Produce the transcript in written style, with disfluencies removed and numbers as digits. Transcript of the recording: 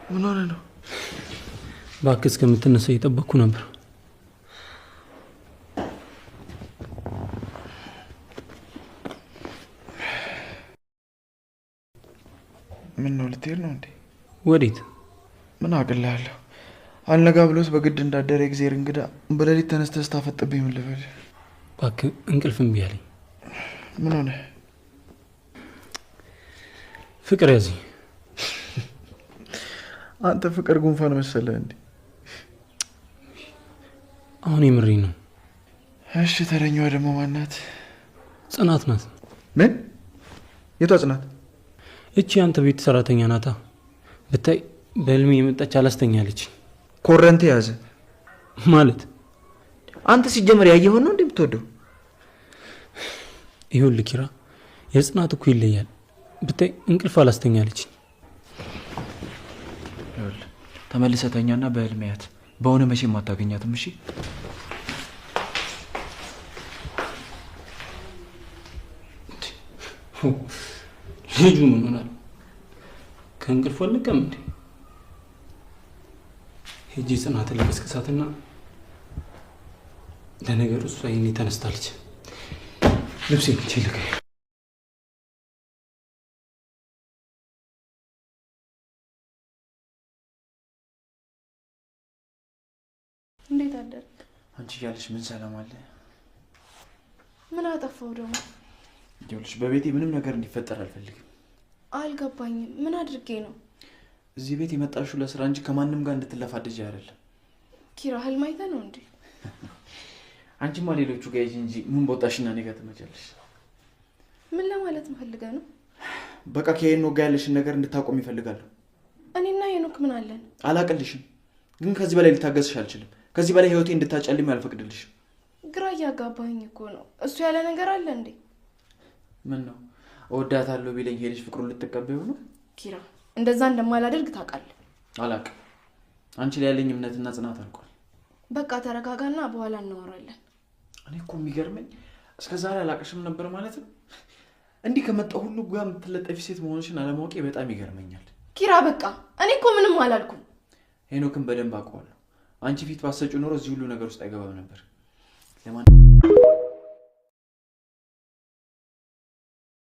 ምን ሆነ ነው? እባክህ እስከምትነሳ እየጠበቅኩ ነበር። ምን ነው ልትሄድ ነው እንዴ? ወዴት? ምን አቅልላለሁ? አልነጋ ብሎስ በግድ እንዳደረ እግዚአብሔር እንግዳ በሌሊት ተነስተህ ስታፈጥብኝ ምን ልበል? እባክህ እንቅልፍ እምቢ አለኝ። ምን ሆነ? ፍቅር ያዘኝ። አንተ ፍቅር ጉንፋን መሰለህ እንዴ? አሁን የምሬ ነው። እሺ ተረኛዋ ደግሞ ማናት? ጽናት ናት። ምን? የቷ ጽናት? እቺ አንተ ቤት ሰራተኛ ናታ። ብታይ በህልሜ የመጣች አላስተኛለች። ኮረንት ያዘ ማለት አንተ ሲጀመር ያየኸው ነው እንደምትወደው? ይሁን ኪራ፣ የጽናት እኮ ይለያል። ብታይ እንቅልፍ አላስተኛለች። ተመልሰተኛና በህልሜያት በሆነ መቼም አታገኛትም። እሺ ልጁ ምን ሆናል? ከእንቅልፍ አልነቃም እንዴ? ሄጂ ጽናትን ለመስከሳትና ለነገሩ እሷ ይሄኔ ተነስታለች። ልብሴን ችልከ እንዴት አደርክ? አንቺ እያለሽ ምን ሰላም አለ? ምን አጠፋው ደግሞ? ይኸውልሽ በቤቴ ምንም ነገር እንዲፈጠር አልፈልግም። አልገባኝም። ምን አድርጌ ነው? እዚህ ቤት የመጣሽው ለስራ እንጂ ከማንም ጋር እንድትለፋደጂ አይደለም። ኪራ ህልም አይተህ ነው እንዴ? አንቺማ ሌሎቹ ጋር ሂጂ እንጂ ምን ቦታሽና እኔ ጋር ትመጫለሽ? ምን ለማለት ፈልገህ ነው? በቃ ከሄኖክ ጋር ያለሽን ነገር እንድታቆም ይፈልጋሉ። እኔና ሄኖክ ምን አለን? አላቅልሽም፣ ግን ከዚህ በላይ ልታገዝሽ አልችልም። ከዚህ በላይ ህይወቴ እንድታጨልም አልፈቅድልሽም። ግራ እያጋባኝ እኮ ነው። እሱ ያለ ነገር አለ እንዴ? ምን ነው እወዳታለሁ ቢለኝ ሄደሽ ፍቅሩን ልትቀበይው ነው? ኪራ እንደዛ እንደማላደርግ ታውቃለህ። አላቅም። አንቺ ላይ ያለኝ እምነትና ጽናት አልቋል። በቃ ተረጋጋና በኋላ እናወራለን። እኔ እኮ የሚገርመኝ እስከዛሬ አላቅሽም ነበር ማለት ነው። እንዲህ ከመጣው ሁሉ ጋር የምትለጠፊ ሴት መሆንሽን አለማወቄ በጣም ይገርመኛል። ኪራ በቃ እኔ እኮ ምንም አላልኩም። ሄኖክን በደንብ አውቀዋለሁ። አንቺ ፊት ባሰጪው ኖሮ እዚህ ሁሉ ነገር ውስጥ አይገባም ነበር። ለማን